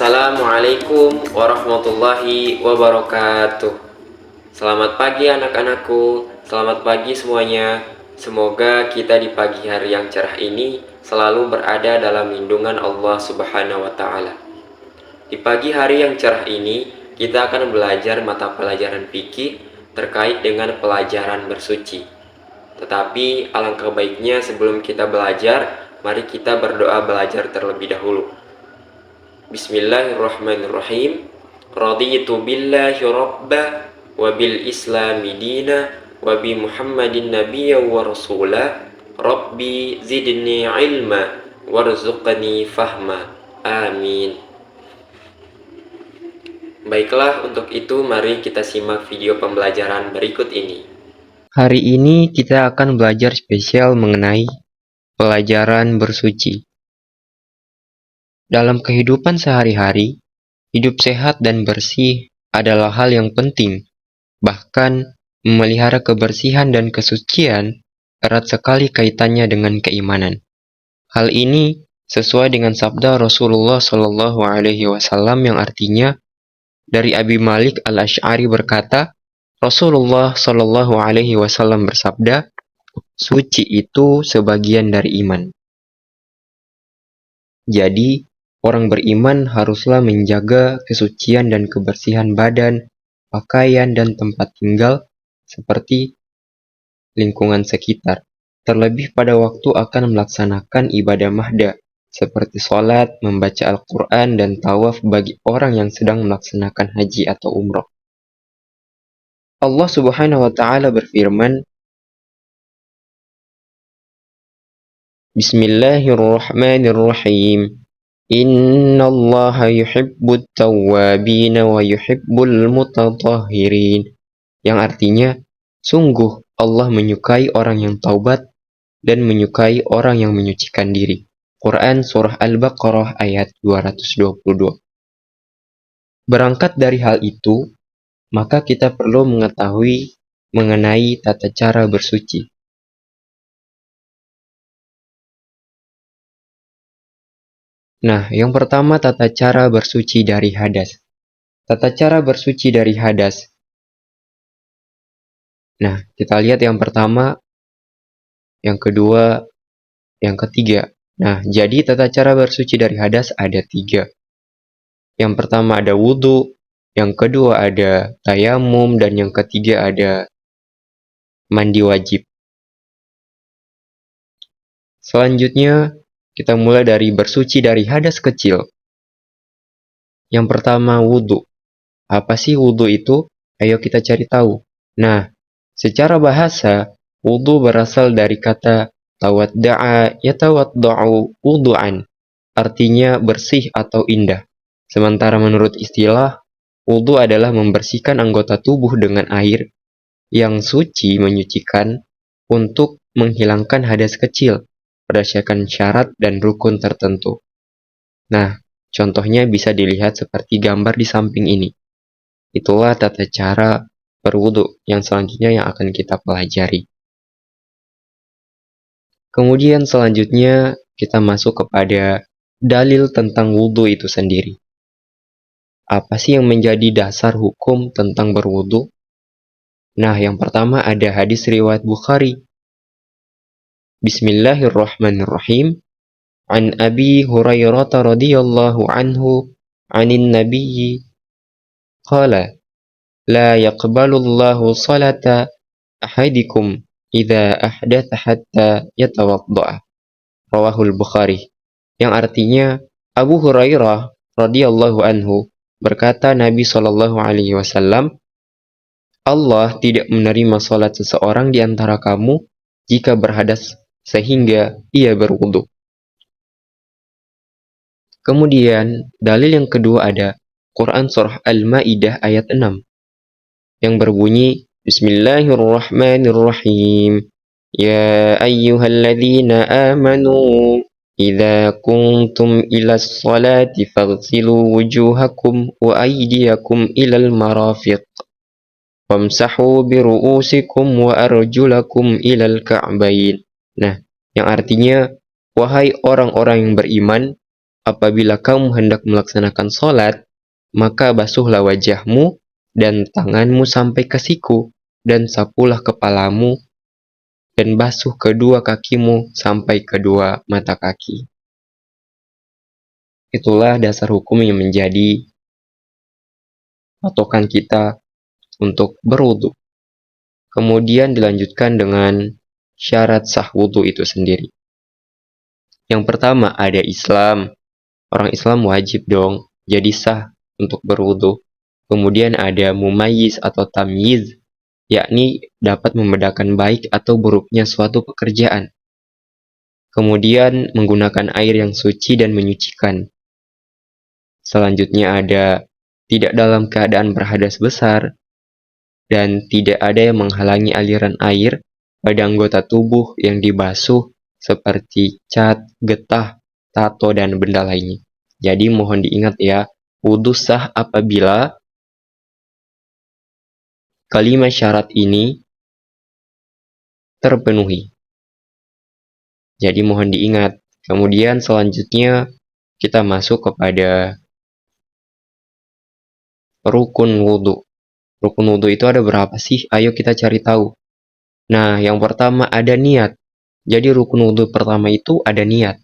Assalamualaikum warahmatullahi wabarakatuh. Selamat pagi anak-anakku, selamat pagi semuanya. Semoga kita di pagi hari yang cerah ini selalu berada dalam lindungan Allah Subhanahu wa Ta'ala. Di pagi hari yang cerah ini, kita akan belajar mata pelajaran fikih terkait dengan pelajaran bersuci. Tetapi alangkah baiknya sebelum kita belajar, mari kita berdoa belajar terlebih dahulu. Bismillahirrahmanirrahim. Raditu billahi rabba wa bil islami dina wa bi Muhammadin nabiyya wa rasula. Rabbi zidni ilma warzuqni fahma. Amin. Baiklah, untuk itu mari kita simak video pembelajaran berikut ini. Hari ini kita akan belajar spesial mengenai pelajaran bersuci. Dalam kehidupan sehari-hari, hidup sehat dan bersih adalah hal yang penting. Bahkan, memelihara kebersihan dan kesucian erat sekali kaitannya dengan keimanan. Hal ini sesuai dengan sabda Rasulullah Shallallahu Alaihi Wasallam yang artinya, dari Abi Malik Al-Asy'ari berkata, Rasulullah Shallallahu Alaihi Wasallam bersabda, suci itu sebagian dari iman. Jadi, orang beriman haruslah menjaga kesucian dan kebersihan badan, pakaian, dan tempat tinggal, seperti lingkungan sekitar. Terlebih pada waktu akan melaksanakan ibadah mahda, seperti sholat, membaca Al-Quran, dan tawaf bagi orang yang sedang melaksanakan haji atau umroh. Allah Subhanahu wa Ta'ala berfirman, Bismillahirrahmanirrahim. Innallaha yuhibbut tawwabina wa yuhibbul mutatahhirin. Yang artinya, sungguh Allah menyukai orang yang taubat dan menyukai orang yang menyucikan diri. Quran Surah Al-Baqarah ayat 222. Berangkat dari hal itu, maka kita perlu mengetahui mengenai tata cara bersuci. Nah, yang pertama tata cara bersuci dari hadas. Tata cara bersuci dari hadas. Nah, kita lihat yang pertama, yang kedua, yang ketiga. Nah, jadi tata cara bersuci dari hadas ada 3. Yang pertama ada wudhu, yang kedua ada tayamum, dan yang ketiga ada mandi wajib. Selanjutnya, kita mulai dari bersuci dari hadas kecil. Yang pertama wudhu. Apa sih wudhu itu? Ayo kita cari tahu. Nah, secara bahasa, wudhu berasal dari kata tawadda'a yatawadda'u wudhu'an, artinya bersih atau indah. Sementara menurut istilah, wudhu adalah membersihkan anggota tubuh dengan air yang suci menyucikan untuk menghilangkan hadas kecil berdasarkan syarat dan rukun tertentu. Nah, contohnya bisa dilihat seperti gambar di samping ini. Itulah tata cara berwudu yang selanjutnya yang akan kita pelajari. Kemudian selanjutnya kita masuk kepada dalil tentang wudu itu sendiri. Apa sih yang menjadi dasar hukum tentang berwudu? Nah, yang pertama ada hadis riwayat Bukhari. Bismillahirrahmanirrahim. An Abi Hurairah radhiyallahu anhu 'anin nabiyyi qala la yaqbalu Allahu salata ahadikum idza ahdatha hatta yatawadda. Rawahul Bukhari. Yang artinya Abu Hurairah radhiyallahu anhu berkata Nabi Shallallahu alaihi wasallam, Allah tidak menerima salat seseorang di antara kamu jika berhadas sehingga ia berwudu. Kemudian dalil yang kedua ada Quran Surah Al-Ma'idah ayat 6 yang berbunyi Bismillahirrahmanirrahim. Ya ayyuhalladzina amanu idza kuntum ilas salati faghsilu wujuhakum wa aydiyakum ilal marafiq wamsahu biru'usikum wa arjulakum ilal ka'bain. Nah, yang artinya, wahai orang-orang yang beriman, apabila kamu hendak melaksanakan sholat, maka basuhlah wajahmu dan tanganmu sampai ke siku, dan sapulah kepalamu, dan basuh kedua kakimu sampai kedua mata kaki. Itulah dasar hukum yang menjadi patokan kita untuk berwudu. Kemudian dilanjutkan dengan syarat sah wudu itu sendiri. Yang pertama ada Islam. Orang Islam wajib dong jadi sah untuk berwudu. Kemudian ada mumayyiz atau tamyiz, yakni dapat membedakan baik atau buruknya suatu pekerjaan. Kemudian menggunakan air yang suci dan menyucikan. Selanjutnya ada tidak dalam keadaan berhadas besar, dan tidak ada yang menghalangi aliran air pada anggota tubuh yang dibasuh seperti cat, getah, tato, dan benda lainnya. Jadi mohon diingat ya, wudu sah apabila kelima syarat ini terpenuhi. Jadi mohon diingat. Kemudian selanjutnya kita masuk kepada rukun wudu. Rukun wudu itu ada berapa sih? Ayo kita cari tahu. Nah, yang pertama ada niat. Jadi rukun wudu pertama itu ada niat.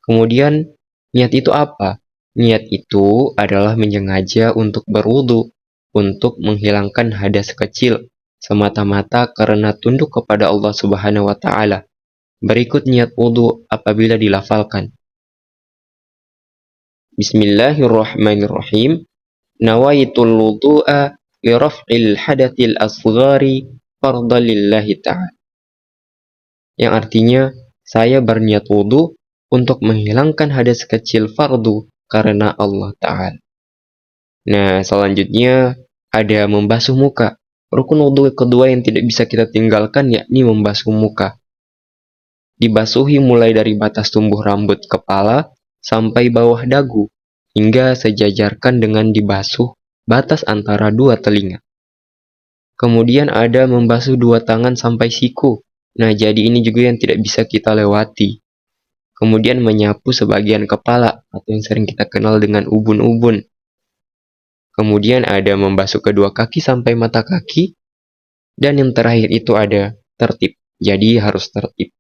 Kemudian niat itu apa? Niat itu adalah menyengaja untuk berwudu, untuk menghilangkan hadas kecil, semata-mata karena tunduk kepada Allah Subhanahu wa Ta'ala. Berikut niat wudu apabila dilafalkan. Bismillahirrahmanirrahim. Nawaitul wudu'a li raf'il hadatil asghari fardhan lillahi ta'ala. Yang artinya, saya berniat wudu untuk menghilangkan hadas kecil fardu karena Allah Ta'ala. Nah, selanjutnya ada membasuh muka. Rukun wudu kedua yang tidak bisa kita tinggalkan yakni membasuh muka. Dibasuhi mulai dari batas tumbuh rambut kepala sampai bawah dagu, hingga sejajarkan dengan dibasuh batas antara dua telinga. Kemudian ada membasuh dua tangan sampai siku. Nah, jadi ini juga yang tidak bisa kita lewati. Kemudian menyapu sebagian kepala atau yang sering kita kenal dengan ubun-ubun. Kemudian ada membasuh kedua kaki sampai mata kaki. Dan yang terakhir itu ada tertib. Jadi harus tertib.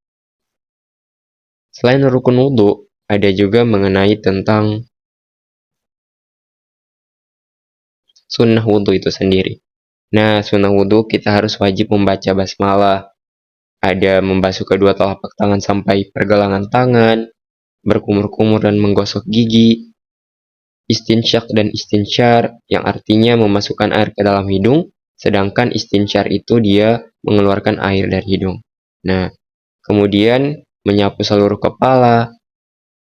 Selain rukun wudu, ada juga mengenai tentang sunnah wudu itu sendiri. Nah, sunnah wudu kita harus wajib membaca basmalah. Ada membasuh kedua telapak tangan sampai pergelangan tangan, berkumur-kumur dan menggosok gigi, istinsyak dan istinsyar yang artinya memasukkan air ke dalam hidung, sedangkan istinsyar itu dia mengeluarkan air dari hidung. Nah, kemudian menyapu seluruh kepala,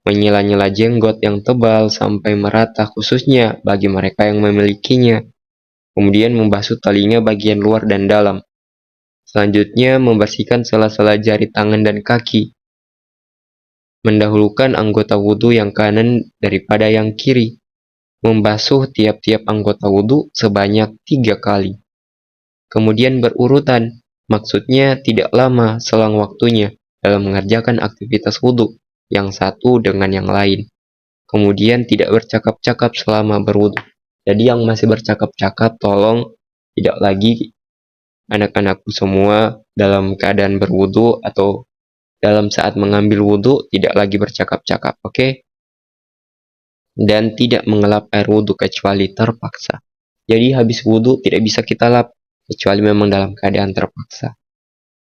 menyela-nyela jenggot yang tebal sampai merata khususnya bagi mereka yang memilikinya. Kemudian membasuh telinga bagian luar dan dalam. Selanjutnya membersihkan sela-sela jari tangan dan kaki. Mendahulukan anggota wudhu yang kanan daripada yang kiri. Membasuh tiap-tiap anggota wudhu sebanyak 3 kali. Kemudian berurutan, maksudnya tidak lama selang waktunya dalam mengerjakan aktivitas wudhu yang satu dengan yang lain. Kemudian tidak bercakap-cakap selama berwudhu. Jadi yang masih bercakap-cakap tolong tidak lagi anak-anakku semua dalam keadaan berwudhu atau dalam saat mengambil wudhu tidak lagi bercakap-cakap, oke? Dan tidak mengelap air wudhu kecuali terpaksa. Jadi habis wudhu tidak bisa kita lap kecuali memang dalam keadaan terpaksa.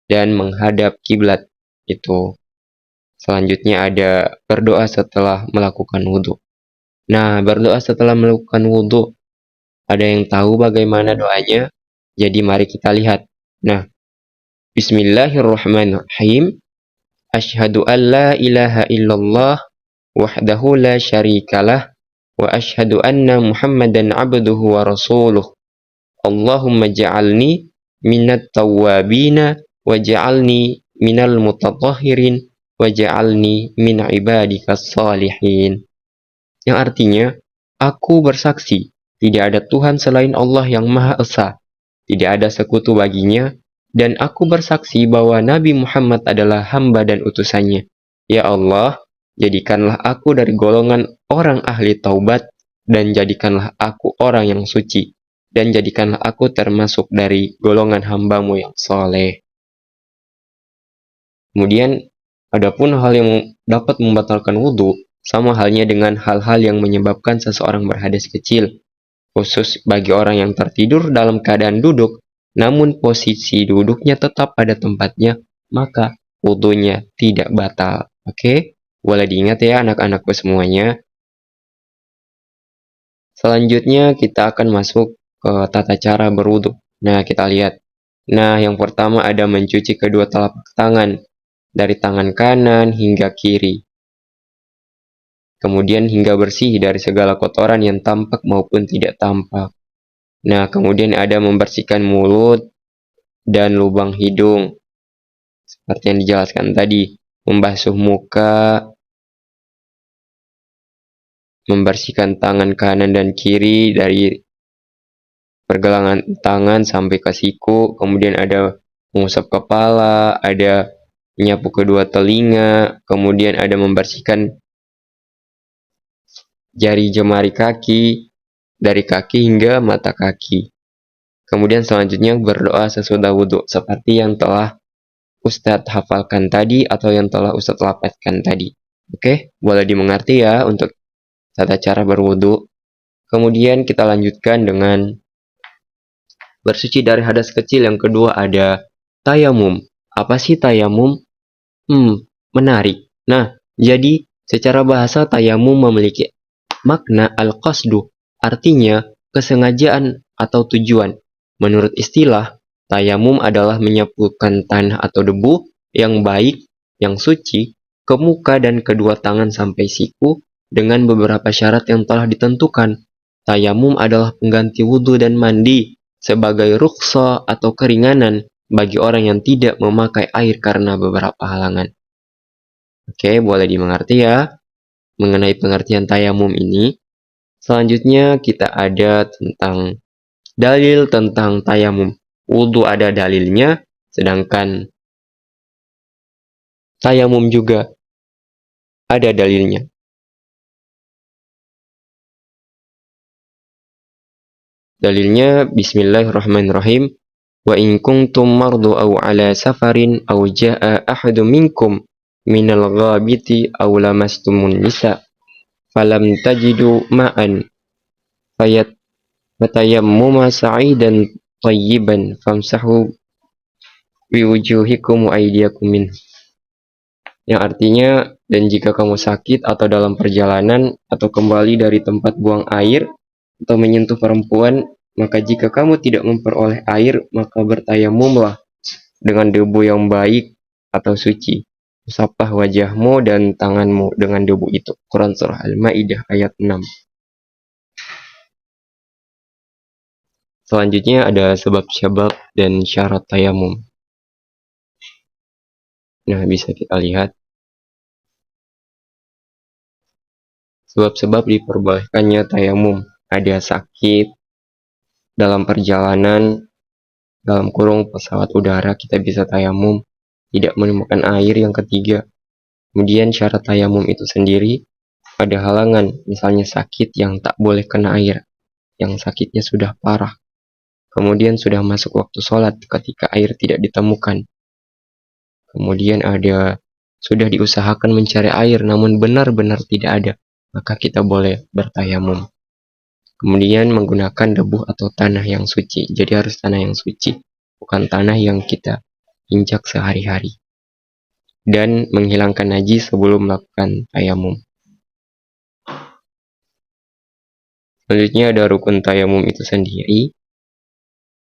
Dan menghadap kiblat itu. Selanjutnya ada berdoa setelah melakukan wudhu. Nah, berdoa setelah melakukan wudhu, ada yang tahu bagaimana doanya? Jadi mari kita lihat. Nah, Bismillahirrahmanirrahim. Asyhadu an la ilaha illallah wahdahu la syarikalah wa asyhadu anna Muhammadan abduhu wa rasuluh. Allahumma ja'alni minat tawwabina wa ja'alni minal mutatahhirin wa ja'alni min ibadikas salihin. Yang artinya, aku bersaksi, tidak ada Tuhan selain Allah yang Maha Esa, tidak ada sekutu baginya, dan aku bersaksi bahwa Nabi Muhammad adalah hamba dan utusannya. Ya Allah, jadikanlah aku dari golongan orang ahli taubat, dan jadikanlah aku orang yang suci, dan jadikanlah aku termasuk dari golongan hambamu yang soleh. Kemudian, adapun hal yang dapat membatalkan wudhu, sama halnya dengan hal-hal yang menyebabkan seseorang berhadas kecil, khusus bagi orang yang tertidur dalam keadaan duduk, namun posisi duduknya tetap pada tempatnya, maka wudhunya tidak batal. Oke, boleh diingat ya anak-anakku semuanya. Selanjutnya kita akan masuk ke tata cara berwudhu. Nah, kita lihat. Nah, yang pertama ada mencuci kedua telapak tangan, dari tangan kanan hingga kiri. Kemudian hingga bersih dari segala kotoran yang tampak maupun tidak tampak. Nah, kemudian ada membersihkan mulut dan lubang hidung. Seperti yang dijelaskan tadi, membasuh muka, membersihkan tangan kanan dan kiri dari pergelangan tangan sampai ke siku, kemudian ada mengusap kepala, ada menyapu kedua telinga, kemudian ada membersihkan jari jemari kaki, dari kaki hingga mata kaki. Kemudian selanjutnya berdoa sesudah wudhu, seperti yang telah Ustadz hafalkan tadi atau yang telah Ustadz lapatkan tadi. Oke, boleh dimengerti ya untuk tata cara berwudhu. Kemudian kita lanjutkan dengan bersuci dari hadas kecil. Yang kedua ada tayamum. Apa sih tayamum? Menarik. Nah, jadi secara bahasa tayamum memiliki makna al-qasdu, artinya kesengajaan atau tujuan. Menurut istilah, tayamum adalah menyapukan tanah atau debu yang baik, yang suci, ke muka dan kedua tangan sampai siku dengan beberapa syarat yang telah ditentukan. Tayamum adalah pengganti wudhu dan mandi sebagai rukhsah atau keringanan bagi orang yang tidak memakai air karena beberapa halangan. Oke, boleh dimengerti ya mengenai pengertian tayamum ini. Selanjutnya kita ada tentang dalil tentang tayamum. Wudhu ada dalilnya, sedangkan tayamum juga ada dalilnya. Dalilnya Bismillahirrahmanirrahim. Wa in kuntum mardu aw ala safarin aw jaa ahadun minkum minal ghabiti aw lamastumun nisa falam tajidu ma'an fatayammuma sa'idan tayyiban famsahu biwujuhikum wa aydiyakum min. Yang artinya, dan jika kamu sakit atau dalam perjalanan atau kembali dari tempat buang air atau menyentuh perempuan, maka jika kamu tidak memperoleh air, maka bertayamumlah dengan debu yang baik atau suci. Usaplah wajahmu dan tanganmu dengan debu itu. Quran Surah Al-Ma'idah ayat 6. Selanjutnya ada sebab-sebab dan syarat tayamum. Nah, bisa kita lihat. Sebab-sebab diperbolehkannya tayamum. Ada sakit, dalam perjalanan, dalam kurung pesawat udara kita bisa tayamum, tidak menemukan air. Yang ketiga, kemudian syarat tayamum itu sendiri, ada halangan, misalnya sakit yang tak boleh kena air, yang sakitnya sudah parah. Kemudian sudah masuk waktu sholat ketika air tidak ditemukan. Kemudian ada sudah diusahakan mencari air namun benar-benar tidak ada, maka kita boleh bertayamum. Kemudian menggunakan debu atau tanah yang suci. Jadi harus tanah yang suci, bukan tanah yang kita injak sehari-hari. Dan menghilangkan najis sebelum melakukan tayamum. Selanjutnya ada rukun tayamum itu sendiri.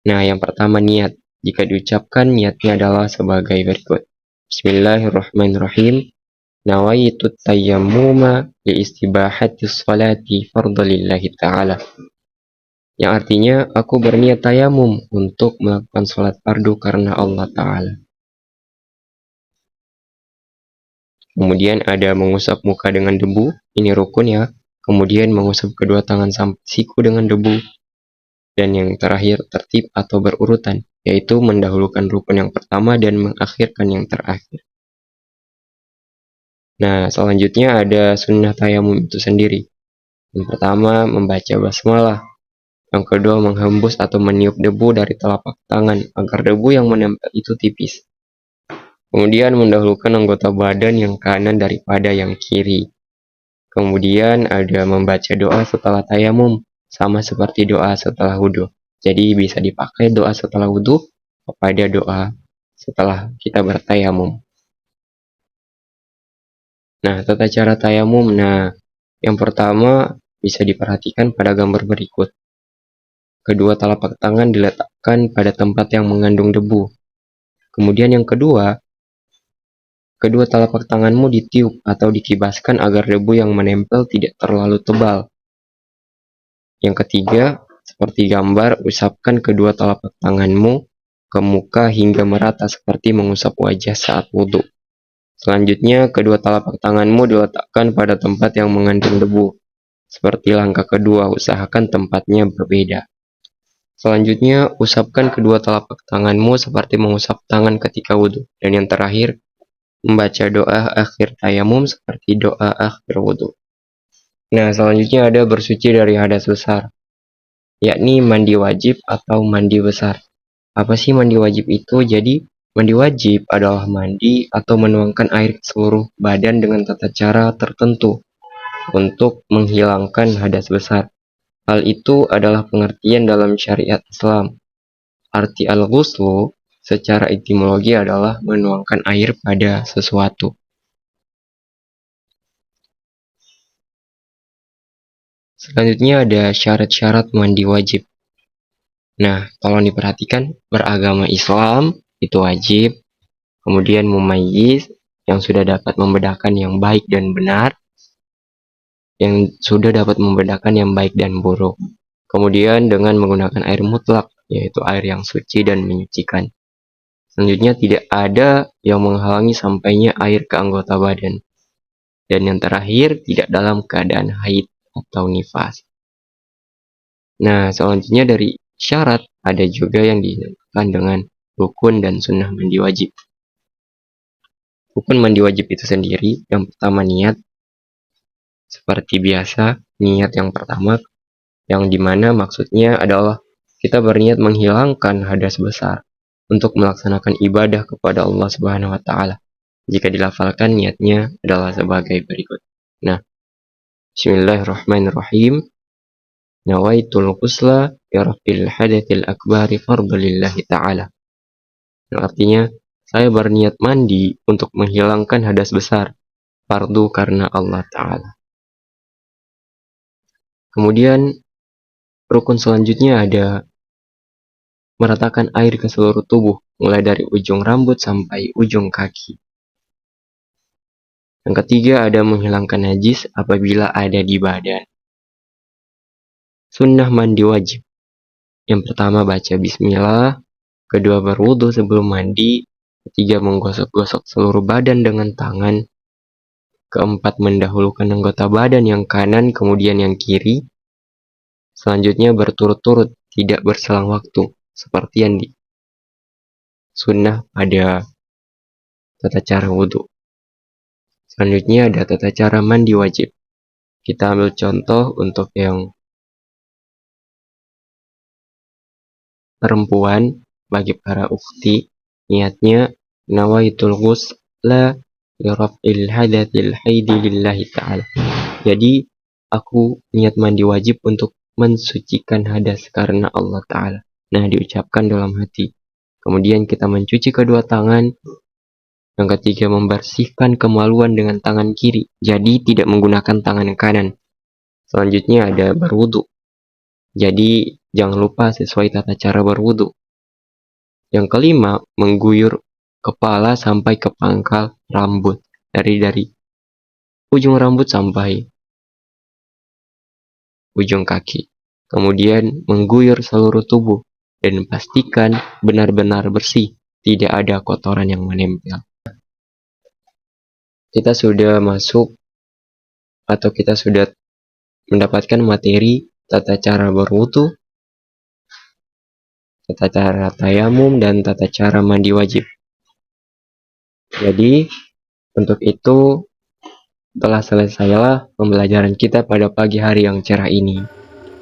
Nah, yang pertama niat. Jika diucapkan, niatnya adalah sebagai berikut. Bismillahirrahmanirrahim. Nawaitu tayammuma liistibahati sholati fardalillahi ta'ala. Yang artinya, aku berniat tayamum untuk melakukan sholat fardu karena Allah Ta'ala. Kemudian ada mengusap muka dengan debu, ini rukun ya. Kemudian mengusap kedua tangan sampai siku dengan debu. Dan yang terakhir tertib atau berurutan, yaitu mendahulukan rukun yang pertama dan mengakhirkan yang terakhir. Nah, selanjutnya ada sunnah tayamum itu sendiri. Yang pertama, membaca basmalah. Yang kedua, menghembus atau meniup debu dari telapak tangan agar debu yang menempel itu tipis. Kemudian mendahulukan anggota badan yang kanan daripada yang kiri. Kemudian ada membaca doa setelah tayamum, sama seperti doa setelah wudhu. Jadi bisa dipakai doa setelah wudhu kepada doa setelah kita bertayamum. Nah, tata cara tayamum. Nah, yang pertama bisa diperhatikan pada gambar berikut. Kedua telapak tangan diletakkan pada tempat yang mengandung debu. Kemudian yang kedua telapak tanganmu ditiup atau dikibaskan agar debu yang menempel tidak terlalu tebal. Yang ketiga, seperti gambar, usapkan kedua telapak tanganmu ke muka hingga merata seperti mengusap wajah saat wudhu. Selanjutnya, kedua telapak tanganmu diletakkan pada tempat yang mengandung debu. Seperti langkah kedua, usahakan tempatnya berbeda. Selanjutnya, usapkan kedua telapak tanganmu seperti mengusap tangan ketika wudhu. Dan yang terakhir, membaca doa akhir tayamum seperti doa akhir wudhu. Nah, selanjutnya ada bersuci dari hadas besar, yakni mandi wajib atau mandi besar. Apa sih mandi wajib itu? Jadi, mandi wajib adalah mandi atau menuangkan air ke seluruh badan dengan tata cara tertentu untuk menghilangkan hadas besar. Hal itu adalah pengertian dalam syariat Islam. Arti al-ghuslu secara etimologi adalah menuangkan air pada sesuatu. Selanjutnya ada syarat-syarat mandi wajib. Nah, tolong diperhatikan, beragama Islam itu wajib. Kemudian mumayyiz, yang sudah dapat membedakan yang baik dan benar, yang sudah dapat membedakan yang baik dan buruk. Kemudian dengan menggunakan air mutlak, yaitu air yang suci dan menyucikan. Selanjutnya tidak ada yang menghalangi sampainya air ke anggota badan. Dan yang terakhir, tidak dalam keadaan haid atau nifas. Nah, selanjutnya dari syarat, ada juga yang dinamakan dengan rukun dan sunnah mandi wajib. Rukun mandi wajib itu sendiri, yang pertama niat. Seperti biasa, niat yang pertama, yang dimana maksudnya adalah kita berniat menghilangkan hadas besar untuk melaksanakan ibadah kepada Allah Subhanahu wa taala. Jika dilafalkan niatnya adalah sebagai berikut. Nah, bismillahirrahmanirrahim. Nawaitul ghusla yarfil hadatsil akbari fardlillahi ta'ala. Yang artinya, saya berniat mandi untuk menghilangkan hadas besar, fardu karena Allah Ta'ala. Kemudian, rukun selanjutnya ada meratakan air ke seluruh tubuh, mulai dari ujung rambut sampai ujung kaki. Yang ketiga ada menghilangkan najis apabila ada di badan. Sunnah mandi wajib. Yang pertama baca bismillah, kedua berwudu sebelum mandi, ketiga menggosok-gosok seluruh badan dengan tangan, keempat mendahulukan anggota badan yang kanan kemudian yang kiri, selanjutnya berturut-turut tidak berselang waktu seperti yang di sunnah pada tata cara wudu. Selanjutnya ada tata cara mandi wajib. Kita ambil contoh untuk yang perempuan, bagi para ukhti, niatnya nawaitul ghusla li raf'il hadatsil haidi lillahi ta'ala. Jadi aku niat mandi wajib untuk mensucikan hadas karena Allah Ta'ala. Nah, diucapkan dalam hati. Kemudian kita mencuci kedua tangan. Yang ketiga membersihkan kemaluan dengan tangan kiri. Jadi tidak menggunakan tangan kanan. Selanjutnya ada berwudu. Jadi jangan lupa sesuai tata cara berwudu. Yang kelima, mengguyur kepala sampai ke pangkal rambut. Dari ujung rambut sampai ujung kaki. Kemudian mengguyur seluruh tubuh dan pastikan benar-benar bersih, tidak ada kotoran yang menempel. Kita sudah masuk atau kita sudah mendapatkan materi tata cara berwudu, tata cara tayamum, dan tata cara mandi wajib. Jadi, untuk itu telah selesailah pembelajaran kita pada pagi hari yang cerah ini.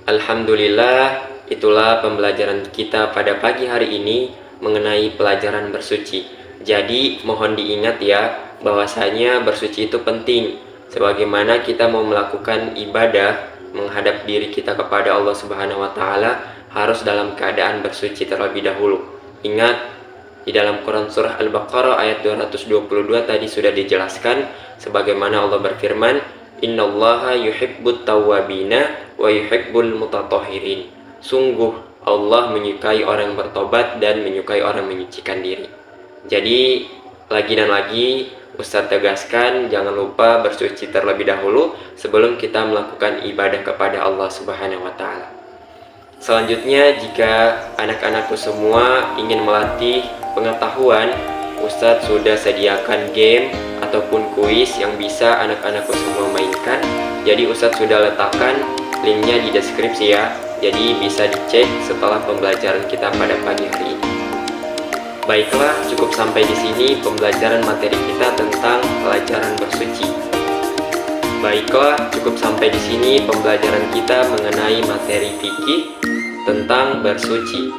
Alhamdulillah, itulah pembelajaran kita pada pagi hari ini mengenai pelajaran bersuci. Jadi, mohon diingat ya, bahwasanya bersuci itu penting. Sebagaimana kita mau melakukan ibadah, menghadap diri kita kepada Allah Subhanahu wa Ta'ala, harus dalam keadaan bersuci terlebih dahulu. Ingat, di dalam Quran Surah Al-Baqarah ayat 222 tadi sudah dijelaskan, sebagaimana Allah berfirman, Innallaha yuhibbut tawwabina wa yuhibbul mutatahhirin. Sungguh Allah menyukai orang yang bertobat dan menyukai orang menyucikan diri. Jadi lagi dan lagi Ustadz tegaskan, jangan lupa bersuci terlebih dahulu sebelum kita melakukan ibadah kepada Allah Subhanahu wa Ta'ala. Selanjutnya, jika anak-anakku semua ingin melatih pengetahuan, Ustadz sudah sediakan game ataupun kuis yang bisa anak-anakku semua mainkan. Jadi Ustadz sudah letakkan linknya di deskripsi ya. Jadi bisa dicek setelah pembelajaran kita pada pagi hari ini. Baiklah, cukup sampai di sini pembelajaran materi kita tentang pelajaran bersuci. Baiklah, cukup sampai di sini pembelajaran kita mengenai materi fikih tentang bersuci.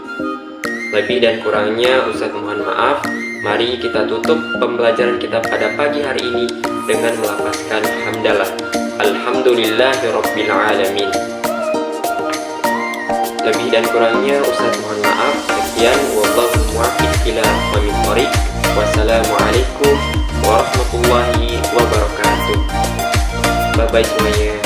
Lebih dan kurangnya Ustadz mohon maaf. Mari kita tutup pembelajaran kita pada pagi hari ini dengan melafazkan hamdalah. Alhamdulillahirabbil alamin. Lebih dan kurangnya Ustadz mohon maaf. Sekian, wallahu muwaffiq ila aqwamit thoriq. Wassalamualaikum warahmatullahi wabarakatuh. Bye bye semuanya.